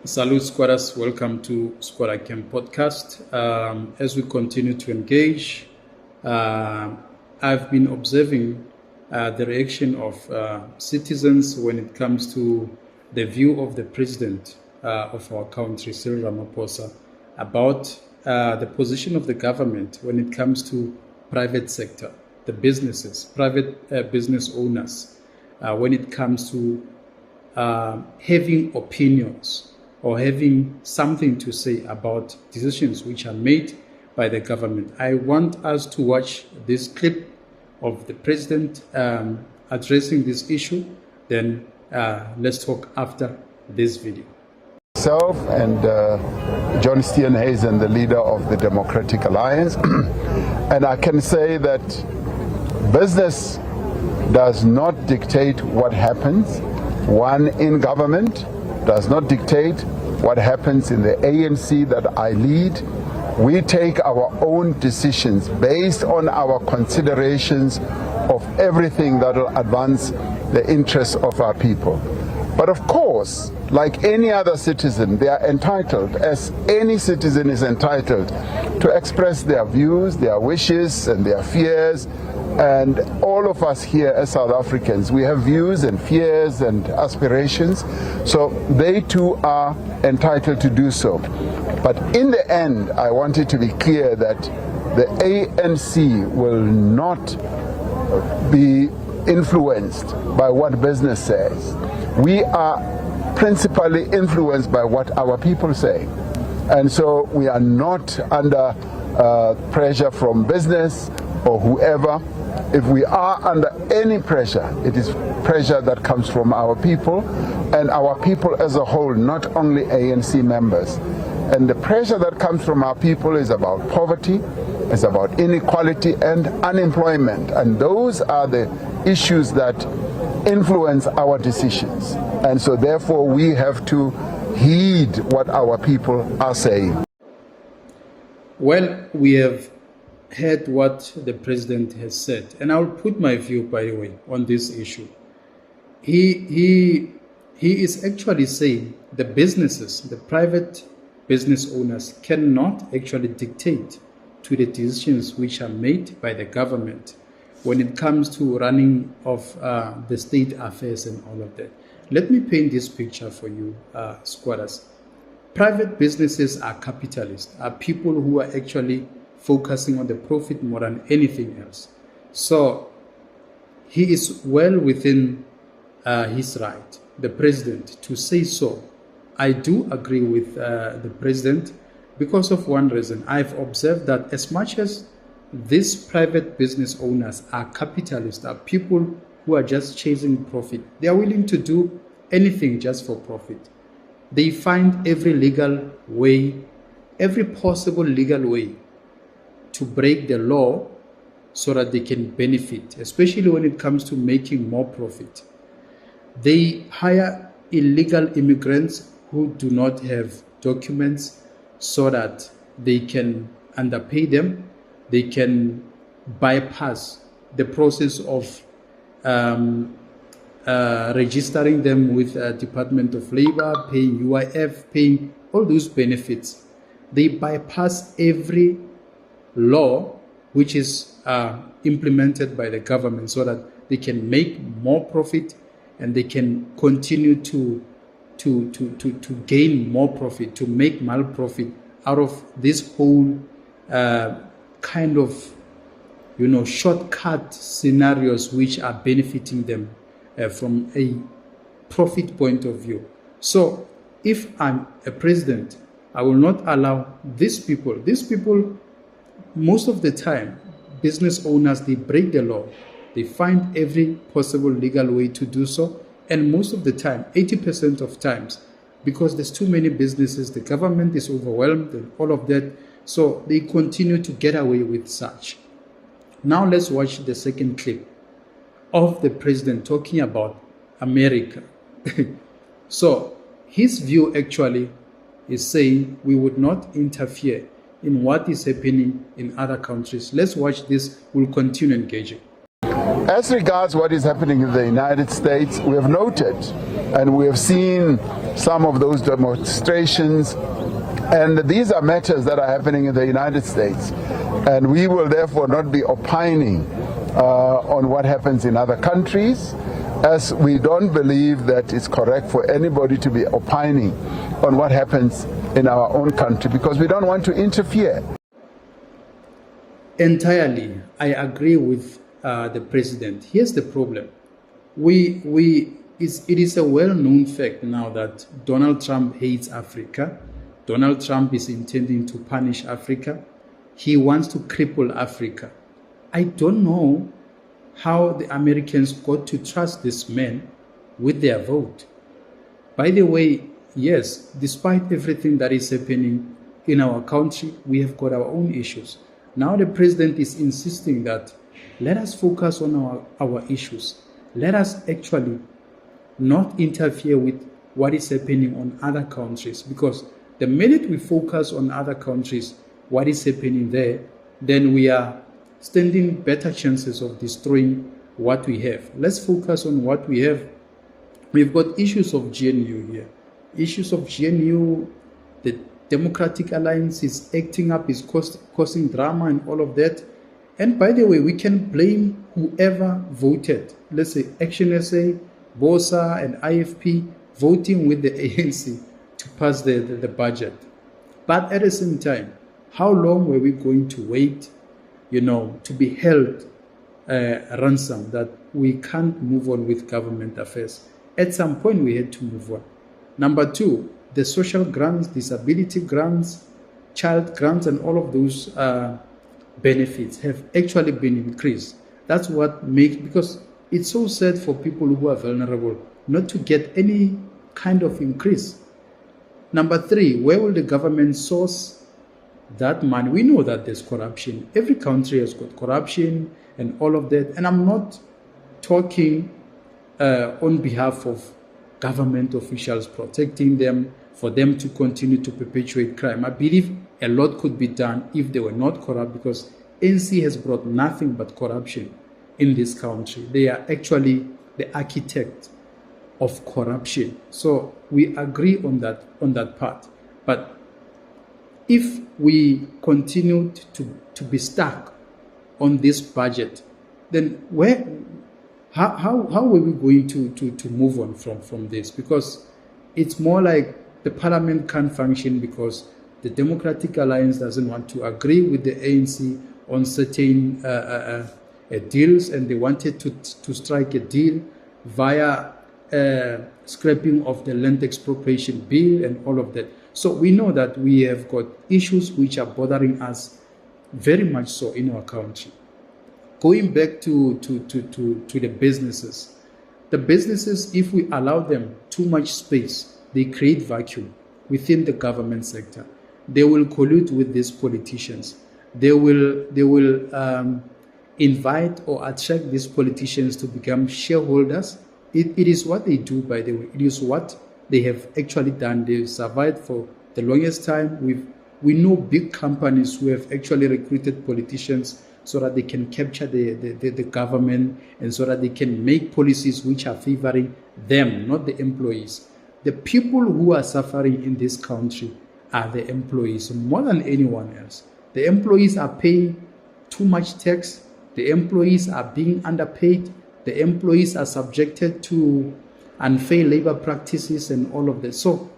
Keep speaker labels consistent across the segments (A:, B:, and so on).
A: Salute squatters, welcome to Squatter Camp Podcast. As we continue to engage, I've been observing the reaction of citizens when it comes to the view of the president of our country, Cyril Ramaphosa, about the position of the government when it comes to private sector, the businesses, private business owners, when it comes to having opinions or having something to say about decisions which are made by the government. I want us to watch this clip of the president addressing this issue. Then let's talk after this video.
B: Myself and John Steenhuisen, the leader of the Democratic Alliance, and I can say that business does not dictate what happens. One in government does not dictate what happens in the ANC that I lead. We take our own decisions based on our considerations of everything that will advance the interests of our people. But of course, like any other citizen, they are entitled, as any citizen is entitled, to express their views, their wishes, and their fears. And all of us here as South Africans, we have views and fears and aspirations, so they too are entitled to do so. But in the end, I want it to be clear that the ANC will not be influenced by what business says. We are principally influenced by what our people say. And so we are not under pressure from business or whoever. If we are under any pressure, it is pressure that comes from our people, and our people as a whole, not only ANC members. And the pressure that comes from our people is about poverty, it's about inequality and unemployment. And those are the issues that influence our decisions. And so therefore we have to heed what our people are saying.
A: Well, we have heard what the president has said, and I'll put my view, by the way, on this issue. He is actually saying the businesses, the private business owners, cannot actually dictate to the decisions which are made by the government when it comes to running of the state affairs and all of that. Let me paint this picture for you, squatters. Private businesses are capitalists, are people who are actually focusing on the profit more than anything else. So he is well within his right, the president, to say so. I do agree with the president because of one reason. I've observed that as much as these private business owners are capitalists, are people who are just chasing profit, they are willing to do anything just for profit. They find every legal way, every possible legal way to break the law so that they can benefit, especially when it comes to making more profit. They hire illegal immigrants who do not have documents so that they can underpay them. They can bypass the process of registering them with Department of Labor, paying UIF, paying all those benefits. They bypass every law which is implemented by the government so that they can make more profit and they can continue to gain more profit, to make more profit out of this whole kind of shortcut scenarios which are benefiting them from a profit point of view. So if I'm a president, I will not allow these people, most of the time, business owners, they break the law. They find every possible legal way to do so. And most of the time, 80% of times, because there's too many businesses, the government is overwhelmed and all of that. So they continue to get away with such. Now let's watch the second clip of the president talking about America. So his view actually is saying we would not interfere in what is happening in other countries. Let's watch this. We'll continue engaging.
B: As regards what is happening in the United States, we have noted and we have seen some of those demonstrations, and these are matters that are happening in the United States, and we will therefore not be opining on what happens in other countries, as we don't believe that it's correct for anybody to be opining on what happens in our own country, because we don't want to interfere.
A: Entirely, I agree with the president. Here's the problem. It is a well-known fact now that Donald Trump hates Africa. Donald Trump is intending to punish Africa. He wants to cripple Africa. I don't know how the Americans got to trust this man with their vote. By the way, yes, despite everything that is happening in our country, we have got our own issues. Now the president is insisting that let us focus on our issues. Let us actually not interfere with what is happening on other countries, because the minute we focus on other countries, what is happening there, then we are standing better chances of destroying what we have. Let's focus on what we have. We've got issues of GNU here. Issues of GNU, the Democratic Alliance is acting up, is causing drama and all of that. And by the way, we can blame whoever voted. Let's say Action SA, BOSA and IFP voting with the ANC to pass the budget. But at the same time, how long were we going to wait, to be held ransom that we can't move on with government affairs? At some point, we had to move on. Number two, the social grants, disability grants, child grants, and all of those benefits have actually been increased. That's what makes, because it's so sad for people who are vulnerable not to get any kind of increase. Number three, where will the government source that money? We know that there's corruption. Every country has got corruption and all of that. And I'm not talking on behalf of government officials protecting them, for them to continue to perpetuate crime. I believe a lot could be done if they were not corrupt, because ANC has brought nothing but corruption in this country. They are actually the architect of corruption. So we agree on that part. But if we continue to be stuck on this budget, then how are we going to move on from this? Because it's more like the parliament can't function because the Democratic Alliance doesn't want to agree with the ANC on certain deals, and they wanted to strike a deal via scrapping of the land expropriation bill and all of that. So we know that we have got issues which are bothering us very much so in our country. Going back to the businesses. The businesses, if we allow them too much space, they create vacuum within the government sector. They will collude with these politicians. They will invite or attract these politicians to become shareholders. It is what they do, by the way. It is what they have actually done. They've survived for the longest time. We know big companies who have actually recruited politicians so that they can capture the government, and so that they can make policies which are favoring them, not the employees. The people who are suffering in this country are the employees more than anyone else. The employees are paying too much tax. The employees are being underpaid. The employees are subjected to unfair labor practices and all of that. So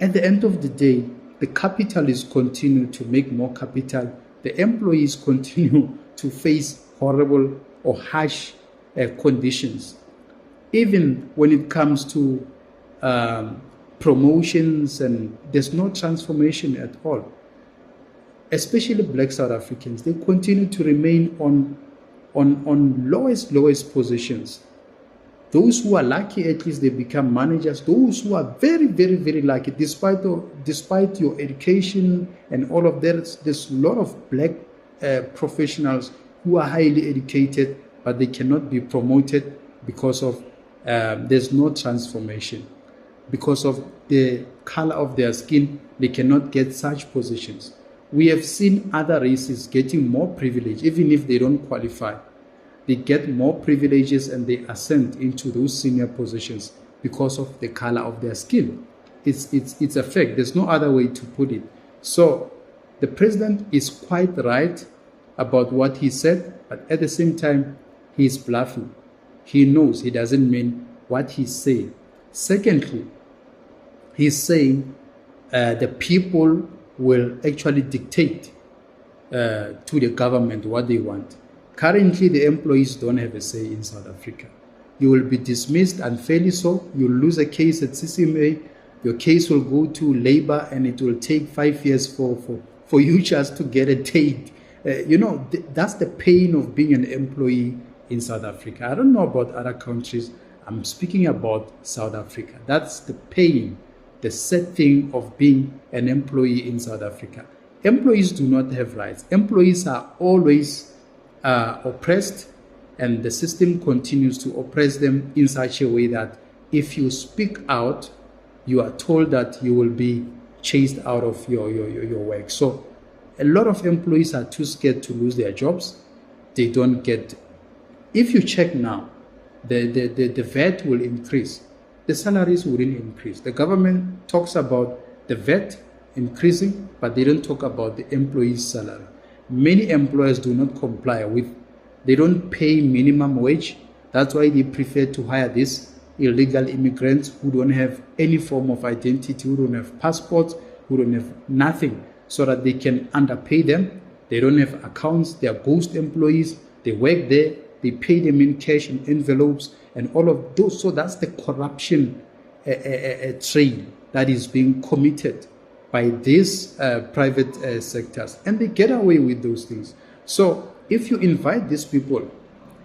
A: at the end of the day, the capitalists continue to make more capital. The employees continue to face horrible or harsh conditions. Even when it comes to promotions, and there's no transformation at all. Especially Black South Africans, they continue to remain on lowest positions. Those who are lucky, at least they become managers. Those who are very, very, very lucky, despite your education and all of that, there's a lot of black professionals who are highly educated, but they cannot be promoted because of there's no transformation. Because of the color of their skin, they cannot get such positions. We have seen other races getting more privilege, even if they don't qualify. they get more privileges and they ascend into those senior positions because of the color of their skin. It's a fact. There's no other way to put it. So the president is quite right about what he said, but at the same time, he's bluffing. He knows he doesn't mean what he's saying. Secondly, he's saying the people will actually dictate to the government what they want. Currently, the employees don't have a say in South Africa. You will be dismissed unfairly so. You'll lose a case at CCMA. Your case will go to labor and it will take 5 years for you just to get a date. That's the pain of being an employee in South Africa. I don't know about other countries. I'm speaking about South Africa. That's the pain, the sad thing of being an employee in South Africa. Employees do not have rights. Employees are always oppressed, and the system continues to oppress them in such a way that if you speak out, you are told that you will be chased out of your work. So a lot of employees are too scared to lose their jobs. They don't get. If you check now, the VAT will increase. The salaries wouldn't increase. The government talks about the VAT increasing, but they don't talk about the employee's salary. Many employers do not comply with. They don't pay minimum wage. That's why they prefer to hire these illegal immigrants who don't have any form of identity, who don't have passports, who don't have nothing, so that they can underpay them. They don't have accounts. They are ghost employees. They work there. They pay them in cash and envelopes and all of those. So that's the corruption trail that is being committed by these private sectors. And they get away with those things. So if you invite these people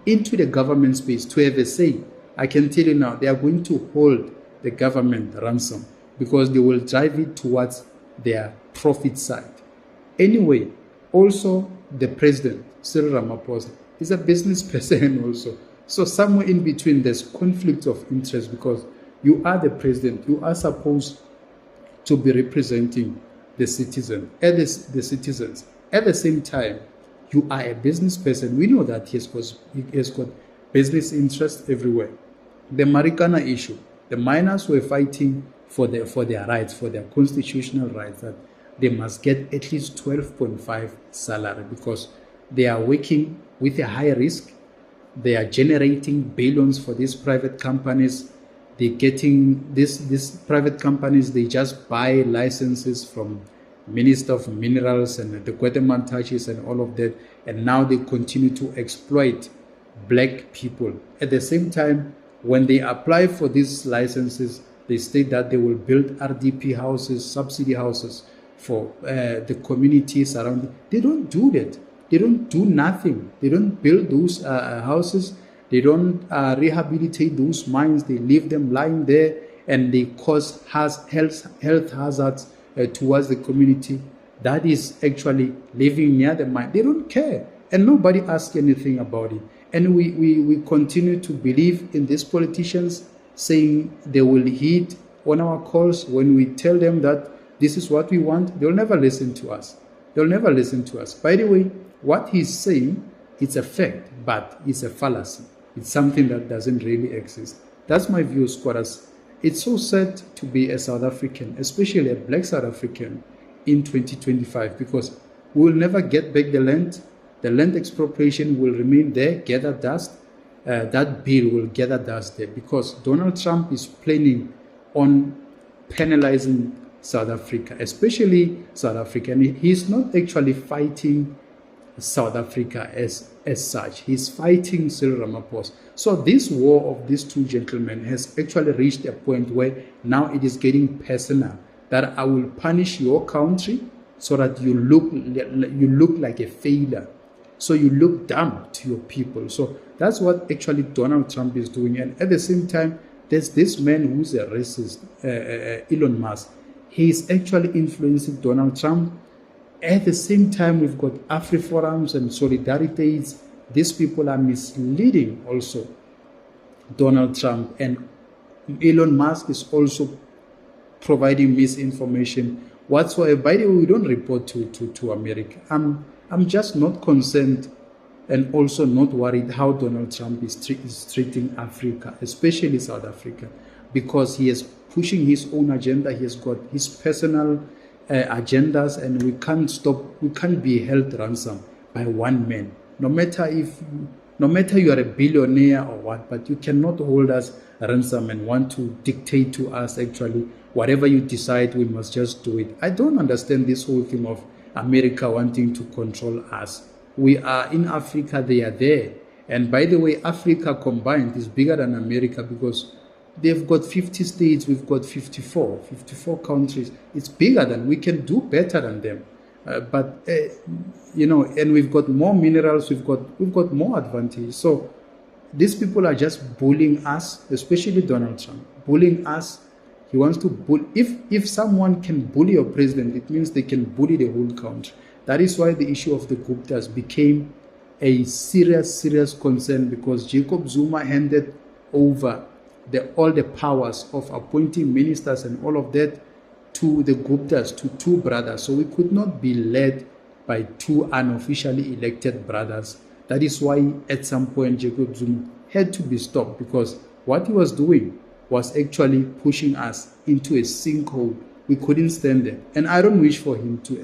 A: into the government space to have a say, I can tell you now, they are going to hold the government ransom because they will drive it towards their profit side. Anyway, also the president, Cyril Ramaphosa, is a business person also. So somewhere in between, there's conflict of interest because you are the president. You are supposed to be representing the citizens. At the same time, you are a business person. We know that he has got business interests everywhere. The Marikana issue, the miners were fighting for their rights, for their constitutional rights, that they must get at least 12.5 salary because they are working with a high risk. They are generating billions for these private companies. They're getting these private companies, they just buy licenses from Minister of Minerals and the Guatemalan touches and all of that. And now they continue to exploit black people. At the same time, when they apply for these licenses, they state that they will build RDP houses, subsidy houses for the communities around. They don't do that. They don't do nothing. They don't build those houses. They don't rehabilitate those mines. They leave them lying there, and they cause health hazards towards the community that is actually living near the mine. They don't care, and nobody asks anything about it. And we continue to believe in these politicians saying they will heed on our calls when we tell them that this is what we want. They'll never listen to us. They'll never listen to us. By the way, what he's saying, it's a fact, but it's a fallacy. It's something that doesn't really exist. That's my view, squatters. It's so sad to be a South African, especially a black South African in 2025, because we will never get back the land. The land expropriation will remain there, gather dust. That bill will gather dust there because Donald Trump is planning on penalizing South Africa, especially South Africa. And he's not actually fighting South Africa as such. He's fighting Cyril Ramaphosa. So this war of these two gentlemen has actually reached a point where now it is getting personal, that I will punish your country so that you look like a failure. So you look dumb to your people. So that's what actually Donald Trump is doing. And at the same time, there's this man who's a racist, Elon Musk. He's actually influencing Donald Trump. At the same time, we've got AfriForums and Solidarities. These people are misleading also Donald Trump. And Elon Musk is also providing misinformation whatsoever. By the way, we don't report to America. I'm just not concerned and also not worried how Donald Trump is treating Africa, especially South Africa, because he is pushing his own agenda. He has got his personal agendas, and we can't be held ransom by one man. No matter you are a billionaire or what, but you cannot hold us ransom and want to dictate to us actually whatever you decide, we must just do it. I don't understand this whole thing of America wanting to control us. We are in Africa, they are there. And by the way, Africa combined is bigger than America because they've got 50 states, we've got 54 countries. It's bigger than, we can do better than them. And we've got more minerals, we've got more advantage. So these people are just bullying us, especially Donald Trump, bullying us. He wants to bully. If someone can bully your president, it means they can bully the whole country. That is why the issue of the Guptas became a serious concern, because Jacob Zuma handed over all the powers of appointing ministers and all of that to the Guptas, to two brothers. So we could not be led by two unofficially elected brothers. That is why at some point Jacob Zuma had to be stopped, because what he was doing was actually pushing us into a sinkhole. We couldn't stand it. And I don't wish for him to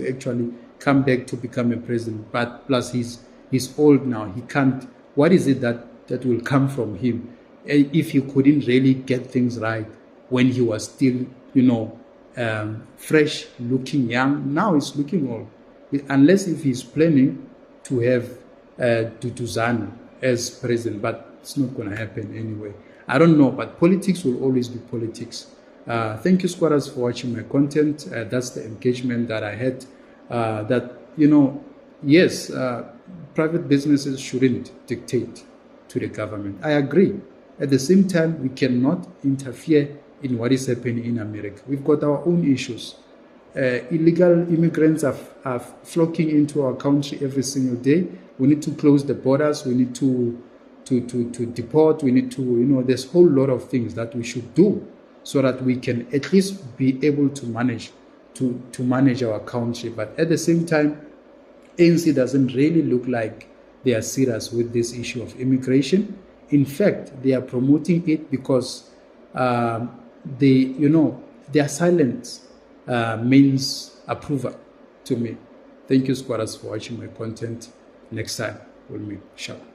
A: actually come back to become a president. But plus he's old now. He can't. What is it that will come from him if he couldn't really get things right when he was still, fresh, looking young? Now he's looking old. Unless if he's planning to have Duduzane as president, but it's not going to happen anyway. I don't know, but politics will always be politics. Thank you, squatters, for watching my content. That's the engagement that I had. Yes, private businesses shouldn't dictate to the government. I agree. At the same time, we cannot interfere in what is happening in America. We've got our own issues. Illegal immigrants are flocking into our country every single day. We need to close the borders. We need to deport. We need to, there's a whole lot of things that we should do so that we can at least be able to manage our country. But at the same time, ANC doesn't really look like they are serious with this issue of immigration. In fact, they are promoting it because their silence means approval to me. Thank you, squatters, for watching my content. Next time, we'll meet. Shalom.